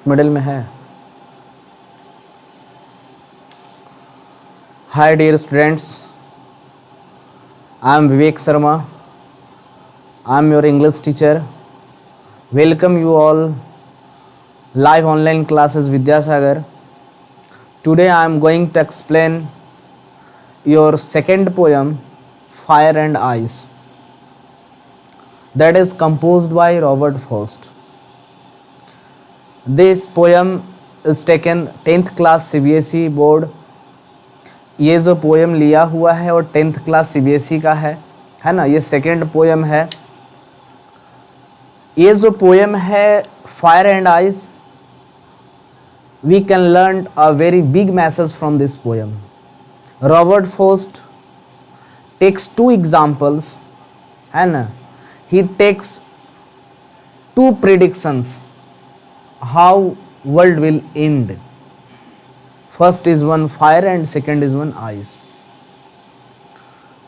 Middle में है। Hi dear students, I am Vivek Sharma. I am your English teacher. Welcome you all live online classes Vidyasagar. Today I am going to explain your second poem, Fire and Ice, that is composed by Robert Frost. This poem is taken 10th class CBSE board. ये जो poem लिया हुआ है और 10th class CBSE का है ना। ये सेकेंड पोएम है। ये जो पोएम है fire and ice, we can learn a very big message from this poem. Robert Frost takes two examples and he takes two predictions how world will end. First is one fire and second is one ice.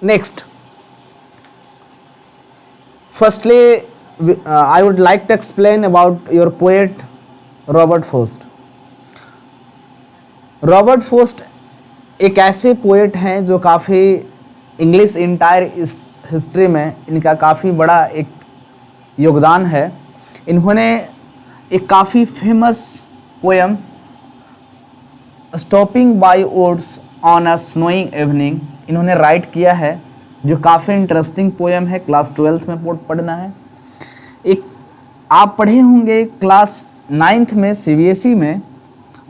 Next, firstly I would like to explain about your poet Robert Frost. Robert Frost एक ऐसे poet हैं जो काफ़ी English entire history में इनका काफ़ी बड़ा एक योगदान है। इन्होंने एक काफ़ी famous poem stopping by woods on a snowing evening इन्होंने राइट किया है, जो काफ़ी इंटरेस्टिंग पोएम है। क्लास 12th में पढ़ना है। एक आप पढ़े होंगे क्लास 9th में CBSE में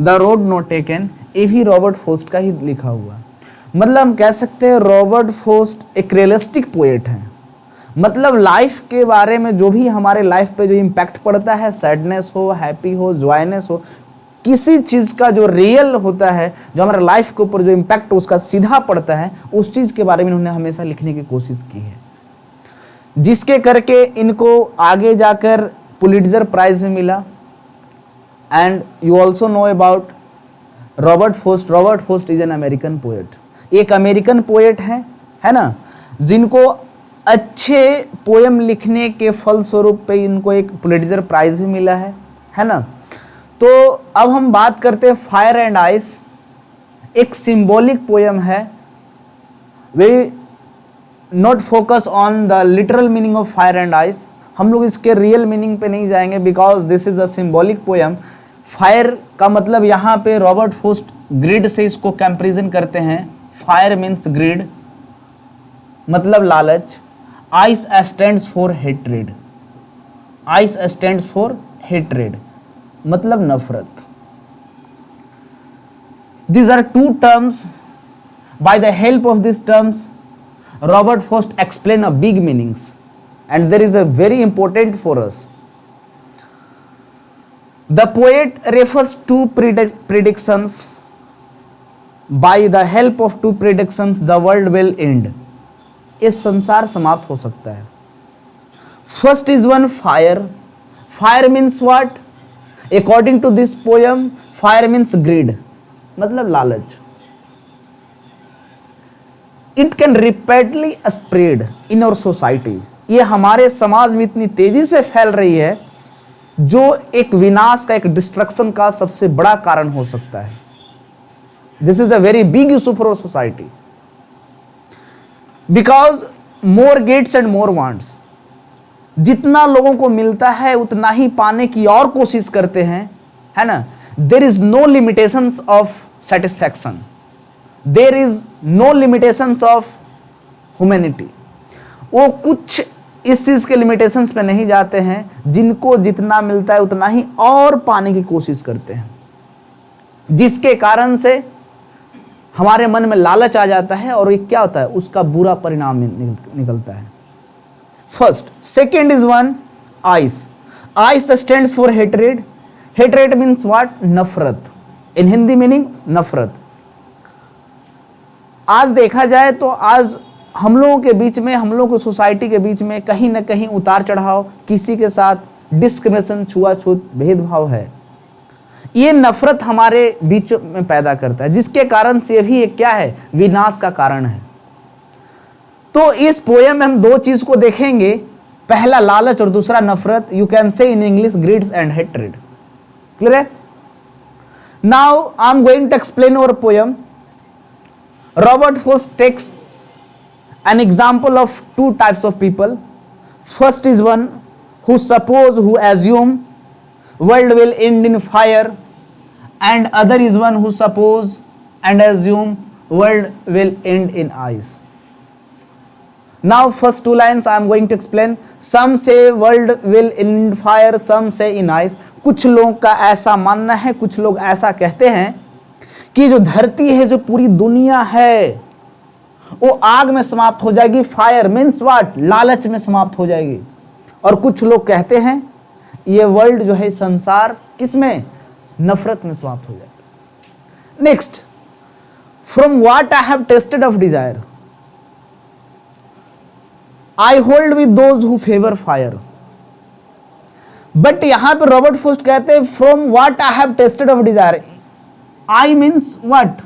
द रोड नॉट टेकन, ये भी रॉबर्ट फोस्ट का ही लिखा हुआ। मतलब हम कह सकते हैं रॉबर्ट फोस्ट एक रियलिस्टिक पोएट है। मतलब लाइफ के बारे में जो भी हमारे लाइफ पे जो इम्पैक्ट पड़ता है, सैडनेस हो, हैप्पी हो, जॉयनेस हो, किसी चीज़ का जो रियल होता है, जो हमारे लाइफ के ऊपर जो इम्पैक्ट उसका सीधा पड़ता है, उस चीज़ के बारे में इन्होंने हमेशा लिखने की कोशिश की है, जिसके करके इनको आगे जाकर पुलिट्जर प्राइज भी मिला। And you also know about Robert Frost. Robert Frost is an American poet, एक अमेरिकन पोएट है ना, जिनको अच्छे पोएम लिखने के फलस्वरूप पे इनको एक पुलिट्जर प्राइज भी मिला है ना। तो अब हम बात करते हैं फायर एंड आइस। एक सिंबॉलिक पोएम है। We not focus on the literal meaning of fire and ice, हम लोग इसके रियल मीनिंग पे नहीं जाएंगे, because this is a symbolic poem. Fire का मतलब यहाँ पे रॉबर्ट फोस्ट ग्रिड से इसको कंपैरिजन करते हैं। फायर मीन्स ग्रिड, मतलब लालच। Ice stands for hatred, ice stands for hatred मतलब नफरत। These are two terms. By the help of these terms, Robert Frost explain a big meanings, and there is a very important for us. The poet refers to predictions. By the help of two predictions, the world will end. इस संसार समाप्त हो सकता है। First is one fire. Fire means what? According to this poem, fire means greed, मतलब लालच। It can rapidly spread in our society. ये हमारे समाज में इतनी तेजी से फैल रही है, जो एक विनाश का, एक डिस्ट्रक्शन का सबसे बड़ा कारण हो सकता है। This is a very big issue for society, because more gets and more wants. जितना लोगों को मिलता है उतना ही पाने की और कोशिश करते हैं, है ना। There is no limitations of satisfaction, there is no limitations of humanity. वो कुछ इस चीज के लिमिटेशंस पे नहीं जाते हैं, जिनको जितना मिलता है उतना ही और पाने की कोशिश करते हैं, जिसके कारण से हमारे मन में लालच आ जाता है और ये क्या होता है, उसका बुरा परिणाम निकलता है। First. Second is one ice. Ice stands for hatred. Hatred means what? नफरत। इन हिंदी मीनिंग नफरत। आज देखा जाए तो आज हम लोगों के बीच में, हम लोगों की सोसाइटी के बीच में कहीं ना कहीं उतार चढ़ाव, किसी के साथ डिस्क्रिमिनेशन, छुआछूत, भेदभाव है। ये नफरत हमारे बीच में पैदा करता है, जिसके कारण से भी एक क्या है, विनाश का कारण है। तो इस पोएम में हम दो चीज को देखेंगे, पहला लालच और दूसरा नफरत। You can say in English greeds and hatred. Clear है? Now I am going to explain our poem. Robert Frost takes an example of two types of people. First is one who assume world will end in fire, and other is one who suppose and assume world will end in ice. Now first two lines I am going to explain. Some say world will end in fire, some say in ice. कुछ लोगों का ऐसा मानना है, कुछ लोग ऐसा कहते हैं कि जो धरती है, जो पूरी दुनिया है, वो आग में समाप्त हो जाएगी. Fire means what? लालच में समाप्त हो जाएगी. और कुछ लोग कहते हैं ये वर्ल्ड जो है, संसार, किसमें? नफरत में समाप्त हो जाएगा. Next, from what I have tested of desire I hold with those who favour fire. But यहां पे रॉबर्ट फ्रॉस्ट कहते हैं from what I have tested of desire. I means what?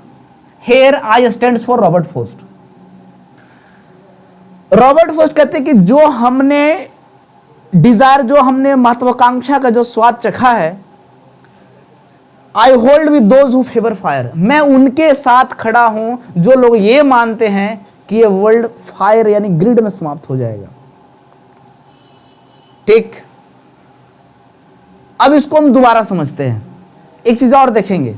Here I stands for Robert Frost. Robert Frost कहते हैं कि जो हमने Dzire, जो हमने महत्वाकांक्षा का जो स्वाद चखा है, I hold with those who favour fire, मैं उनके साथ खड़ा हूं जो लोग ये मानते हैं कि ये वर्ल्ड फायर यानी ग्रिड में समाप्त हो जाएगा. ठीक, अब इसको हम दोबारा समझते हैं. एक चीज और देखेंगे.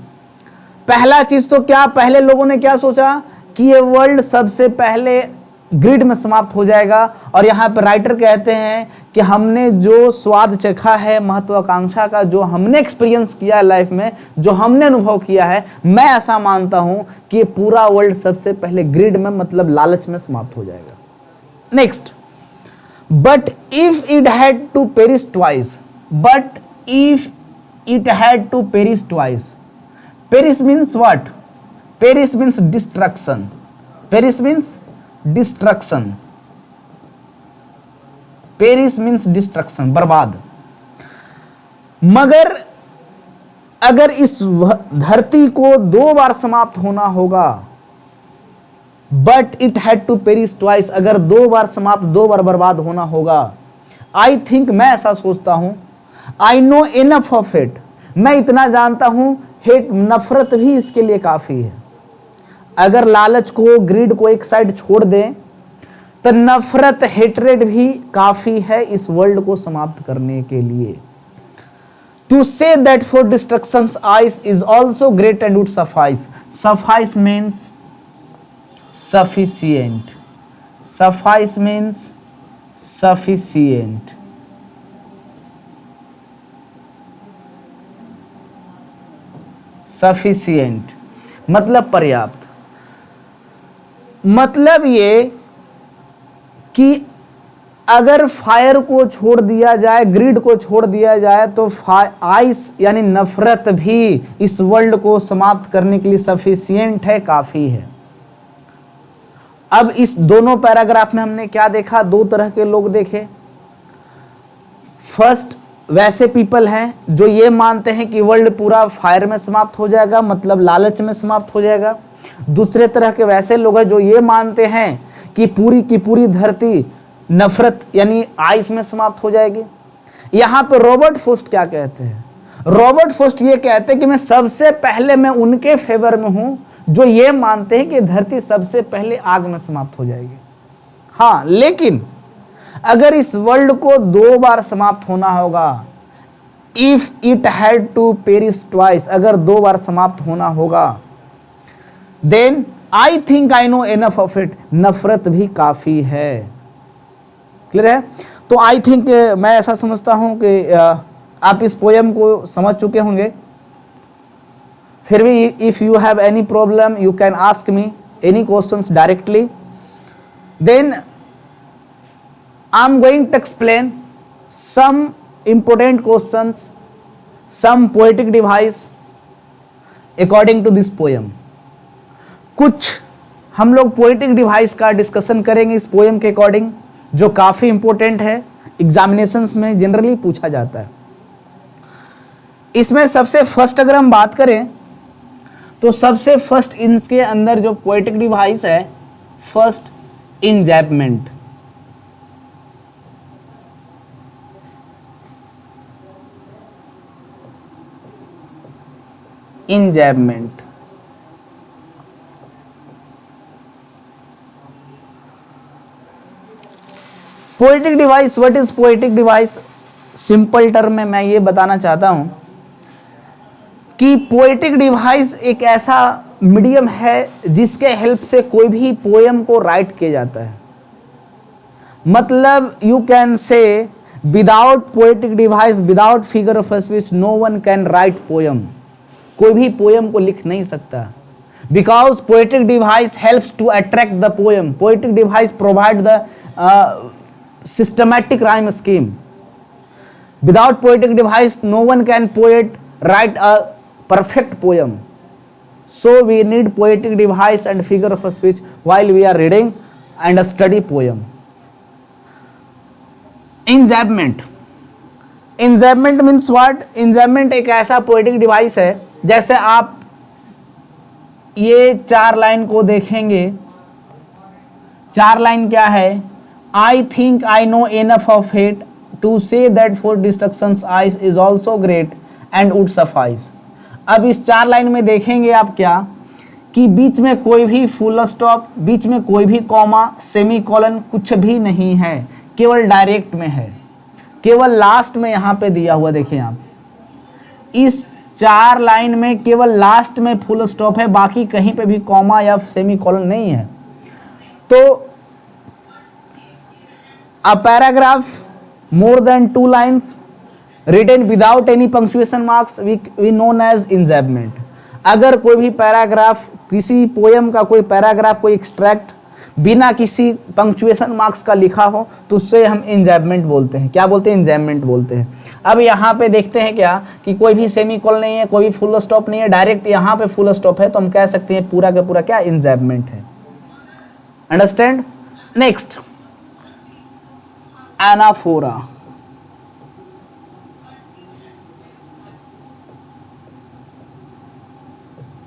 पहला चीज तो क्या, पहले लोगों ने क्या सोचा कि ये वर्ल्ड सबसे पहले ग्रिड में समाप्त हो जाएगा. और यहां पर राइटर कहते हैं कि हमने जो स्वाद चखा है महत्वाकांक्षा का, जो हमने एक्सपीरियंस किया है लाइफ में, जो हमने अनुभव किया है, मैं ऐसा मानता हूं कि पूरा वर्ल्ड सबसे पहले ग्रिड में, मतलब लालच में समाप्त हो जाएगा. Next, but if it had to perish twice, but if it had to perish twice. Perish means what? Perish means destruction. Perish means destruction. Perish means destruction, बर्बाद. मगर अगर इस धरती को 2 बार समाप्त होना होगा, but it had to perish twice, अगर 2 बार समाप्त, 2 बार बर्बाद होना होगा. आई थिंक, मैं ऐसा सोचता हूं, आई नो इनफ ऑफ इट, मैं इतना जानता हूं, हेट, नफरत भी इसके लिए काफी है. अगर लालच को, ग्रिड को एक साइड छोड़ दें तो नफरत, हेट्रेड भी काफी है इस वर्ल्ड को समाप्त करने के लिए. To say that for destructions ice is also great and would suffice. Suffice means sufficient. Suffice means sufficient. Sufficient मतलब पर्याप्त. मतलब ये कि अगर फायर को छोड़ दिया जाए, ग्रिड को छोड़ दिया जाए, तो आइस यानी नफरत भी इस वर्ल्ड को समाप्त करने के लिए सफिशिएंट है, काफी है. अब इस दोनों पैराग्राफ में हमने क्या देखा? 2 तरह के लोग देखे. फर्स्ट, वैसे पीपल हैं जो ये मानते हैं कि वर्ल्ड पूरा फायर में समाप्त हो जाएगा, मतलब लालच में समाप्त हो जाएगा. दूसरे तरह के वैसे लोग हैं जो ये मानते हैं कि पूरी की पूरी धरती नफरत यानी आइस में समाप्त हो जाएगी. यहां पर रॉबर्ट फ्रॉस्ट क्या कहते हैं? रॉबर्ट फ्रॉस्ट ये कहते हैं कि मैं सबसे पहले, मैं उनके फेवर में हूं जो ये मानते हैं कि धरती सबसे पहले आग में समाप्त हो जाएगी. हाँ, लेकिन अगर इस वर्ल्ड को 2 बार समाप्त होना होगा, if it had to perish twice, अगर 2 बार समाप्त होना होगा, then I think I know enough of it, नफरत भी काफी है. क्लियर है? तो आई थिंक, मैं ऐसा समझता हूं कि आप इस पोयम को समझ चुके होंगे. फिर भी if you have any problem you can ask me any questions directly. Then I'm going to explain some important questions, some poetic device according to this poem. कुछ हम लोग पोएटिक डिवाइस का डिस्कशन करेंगे इस पोएम के according, जो काफी important है, एग्जामिनेशंस में जनरली पूछा जाता है. इसमें सबसे फर्स्ट अगर हम बात करें तो सबसे फर्स्ट इनके अंदर जो पोएटिक डिवाइस है, first enjambment. enjambment. Poetic device, what is poetic device? Simple term में मैं ये बताना चाहता हूं कि पोएटिक डिवाइस एक ऐसा मीडियम है जिसके हेल्प से कोई भी पोएम को राइट किया जाता है। मतलब you can say without poetic device, without figure of speech, no one can write poem. कोई भी पोएम को लिख नहीं सकता, because poetic device helps to attract the poem. Poetic device provide the systematic rhyme scheme. Without poetic device, no one can write a perfect poem. So we need poetic device and figure of speech while we are reading and study poem. Enjambment. Enjambment means what? Enjambment एक ऐसा poetic device है, जैसे आप ये 4 line को देखेंगे। 4 line क्या है? I think I know enough of it to say that for destruction's eyes is also great and would suffice. अब इस 4 लाइन में देखेंगे आप क्या कि बीच में कोई भी फुल स्टॉप, बीच में कोई भी कॉमा, सेमी कॉलन कुछ भी नहीं है, केवल डायरेक्ट में है, केवल लास्ट में यहाँ पे दिया हुआ। देखिए आप इस 4 लाइन में केवल लास्ट में फुल स्टॉप है, बाकी कहीं पे भी कॉमा या सेमी कॉलन नहीं है। तो a paragraph more than 2 lines written without any punctuation marks we known as enjambment. अगर कोई भी पैराग्राफ, किसी पोएम का कोई पैराग्राफ, कोई एक्सट्रैक्ट बिना किसी पंक्चुएशन मार्क्स का लिखा हो तो उससे हम enjambment बोलते हैं। क्या बोलते हैं? enjambment बोलते हैं। अब यहाँ पे देखते हैं क्या कि कोई भी सेमी कॉलन नहीं है, कोई भी फुल स्टॉप नहीं है, डायरेक्ट यहाँ पे फुल स्टॉप है, तो हम कह सकते हैं पूरा का पूरा क्या? enjambment है। Understand? Next, anaphora.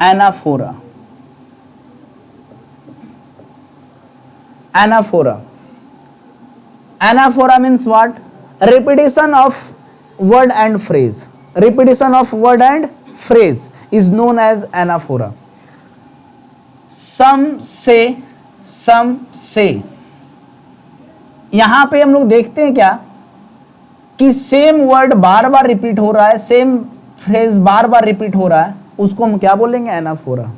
Anaphora, anaphora, anaphora means what? Repetition of word and phrase. Repetition of word and phrase is known as anaphora. सम से यहां पे हम लोग देखते हैं क्या कि सेम वर्ड बार बार रिपीट हो रहा है, सेम फ्रेज बार बार रिपीट हो रहा है, उसको हम क्या बोलेंगे? Anaphora.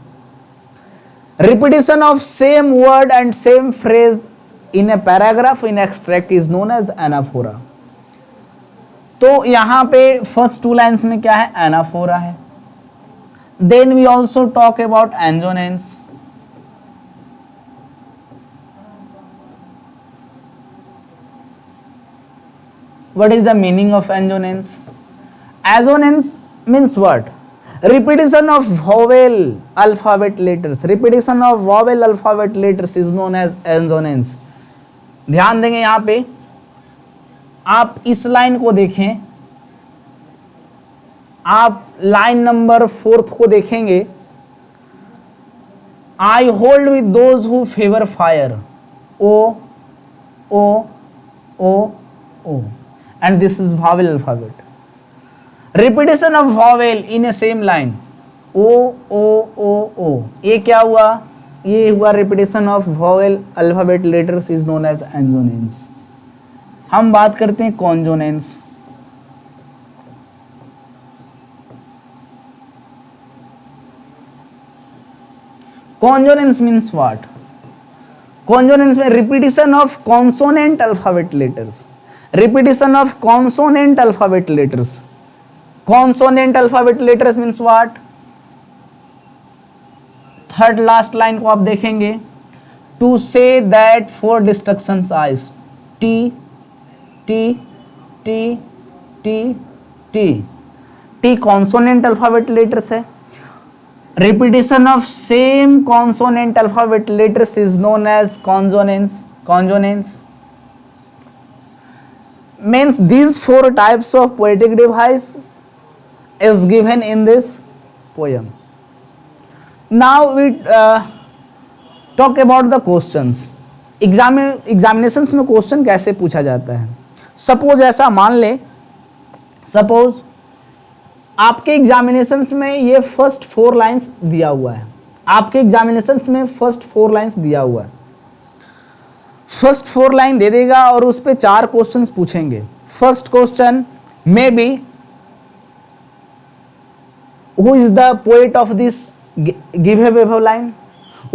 Repetition of same word and same phrase in a paragraph, in extract is known as anaphora. तो यहां पे फर्स्ट 2 लाइन्स में क्या है? एनाफोरा है। Then we also talk about assonance. What is the meaning of assonance? Assonance means what? Repetition of vowel alphabet letters. Repetition of vowel alphabet letters is known as assonance. ध्यान देंगे यहाँ पे, आप इस लाइन को देखें, आप लाइन नंबर 4 को देखेंगे। I hold with those who favor fire. O, O, O, O. And this is vowel alphabet. Repetition of vowel in a same line. O, O, O, O. ये क्या हुआ? ये हुआ repetition of vowel alphabet letters is known as assonance. हम बात करते हैं consonance. Consonance means what? Consonance में repetition of consonant alphabet letters. Repetition of consonant alphabet letters. Consonant alphabet letters means what? Third last line को आप देखेंगे, to say that for destruction's eyes. T, T, T, T, T. T consonant alphabet letters है. Repetition of same consonant alphabet letters is known as consonance. Consonance means these 4 types of poetic device is given in this poem. Now we talk about the questions. Examinations में question कैसे पूछा जाता है? Suppose ऐसा मान ले, suppose आपके examinations में ये फर्स्ट 4 लाइंस दिया हुआ है, आपके एग्जामिनेशंस में फर्स्ट 4 लाइंस दिया हुआ है। फर्स्ट 4 लाइन दे देगा और उस पे 4 क्वेश्चंस पूछेंगे। First question may be who is the poet of this give above line,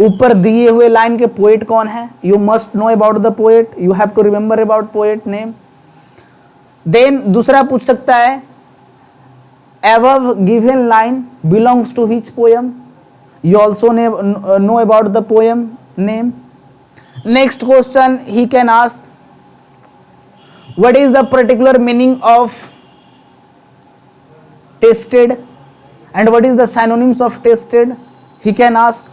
ऊपर दिए हुए लाइन के पोएट कौन है, you must know about the poet, you have to remember about poet name. Then दूसरा पूछ सकता है above given line belongs to which poem, you also know about the poem name. Next question he can ask what is the particular meaning of tasted and what is the synonyms of tasted, he can ask.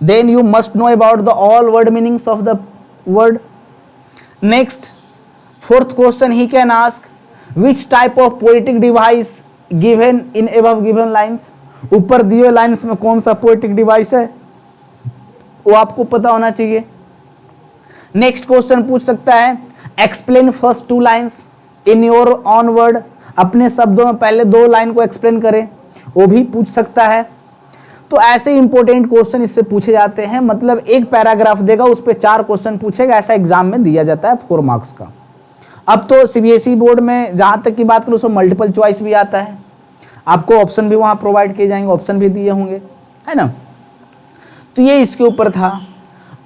Then you must know about the all word meanings of the word. Next, fourth question he can ask which type of poetic device given in above given lines, ऊपर दिए lines में कौन सा poetic device है वो आपको पता होना चाहिए। नेक्स्ट क्वेश्चन पूछ सकता है explain first 2 lines in your on word, अपने शब्दों में पहले 2 लाइन को एक्सप्लेन करें, वो भी पूछ सकता है। तो ऐसे इंपॉर्टेंट क्वेश्चन इससे पूछे जाते हैं, मतलब एक पैराग्राफ देगा उस पर 4 क्वेश्चन पूछेगा, ऐसा एग्जाम में दिया जाता है 4 मार्क्स का। अब तो सीबीएसई बोर्ड में जहां तक की बात करूं उसमें मल्टीपल चॉइस भी आता है, आपको ऑप्शन भी वहां प्रोवाइड किए जाएंगे, ऑप्शन भी दिए होंगे, है ना। तो ये इसके ऊपर था।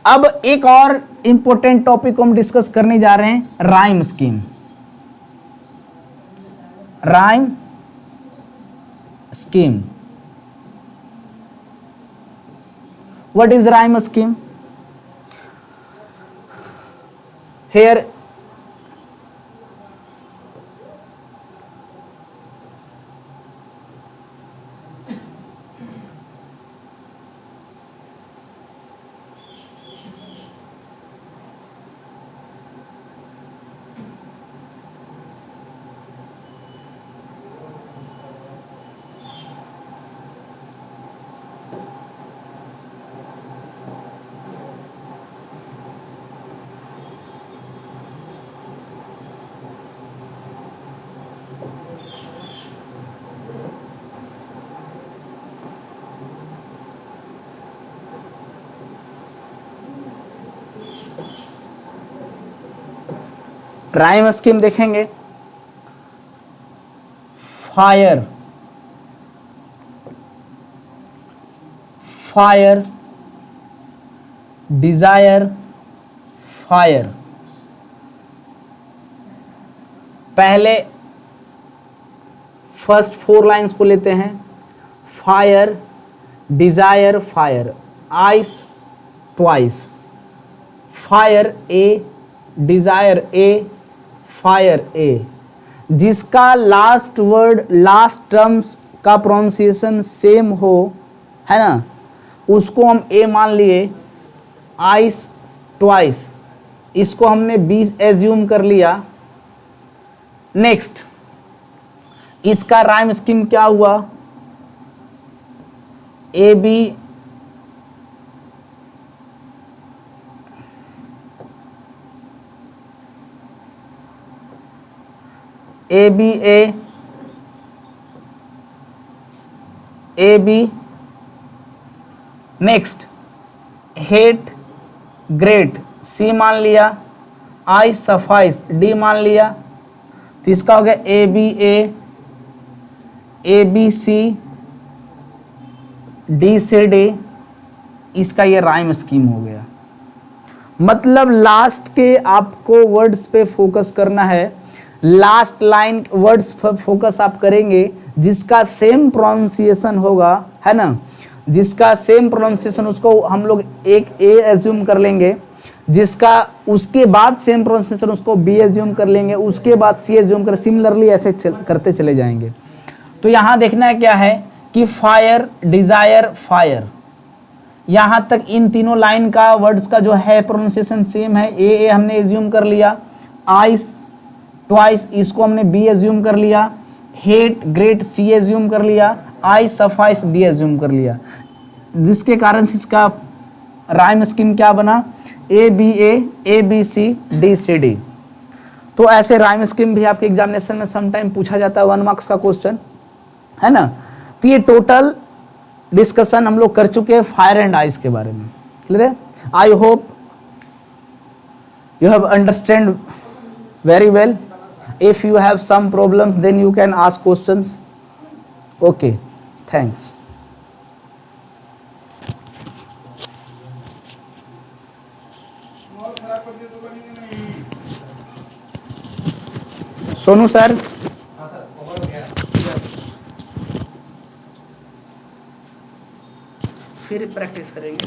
अब एक और इंपॉर्टेंट टॉपिक को हम डिस्कस करने जा रहे हैं, rhyme scheme. Rhyme scheme, what is rhyme scheme? Here rhyme scheme देखेंगे, फायर, फायर, डिजायर, फायर। पहले फर्स्ट 4 लाइंस को लेते हैं, fire, desire, fire, ice twice, fire A, desire A, fire A. जिसका लास्ट वर्ड, लास्ट टर्म्स का pronunciation same हो, है ना, उसको हम ए मान लिए। आइस ट्वाइस, इसको हमने 20 एज्यूम कर लिया। नेक्स्ट, इसका राइम स्कीम क्या हुआ? A B, A B A, A B. Next, hate great, C मान लिया। आई सफाइस, डी मान लिया। तो इसका हो गया A B A C, D से डी। इसका ये राइम स्कीम हो गया। मतलब लास्ट के आपको वर्ड्स पे फोकस करना है, लास्ट लाइन वर्ड्स पर फोकस आप करेंगे जिसका सेम प्रोनाउंसिएशन होगा, है ना, जिसका सेम प्रोनाउंसिएशन उसको हम लोग एक ए एज्यूम कर लेंगे, जिसका उसके बाद सेम प्रोनाउंसिएशन उसको बी एज्यूम कर लेंगे, उसके बाद सी एज्यूम कर, सिमिलरली ऐसे करते चले जाएंगे। तो यहां देखना है क्या है कि फायर, डिजायर, फायर, यहां तक इन तीनों लाइन का वर्ड्स का जो है प्रोनाउंसिएशन सेम है। ए हमने एज्यूम कर लिया, आइस ट्वाइस इसको हमने बी एज्यूम कर लिया, हेट ग्रेट सी एज्यूम कर लिया, आई सफाइस डी एज्यूम कर लिया, जिसके कारण इसका राइम स्कीम क्या बना? A B C, D C D. तो ऐसे राइम स्कीम भी आपके एग्जामिनेशन में सम टाइम पूछा जाता है, 1 मार्क्स का क्वेश्चन। है ना। तो ये टोटल डिस्कशन हम लोग कर चुके हैं फायर एंड आइस के बारे में। क्लियर है? I hope you have understand very well. If you have some problems then you can ask questions. Okay, thanks. Sonu sir, फिर प्रैक्टिस करेंगे।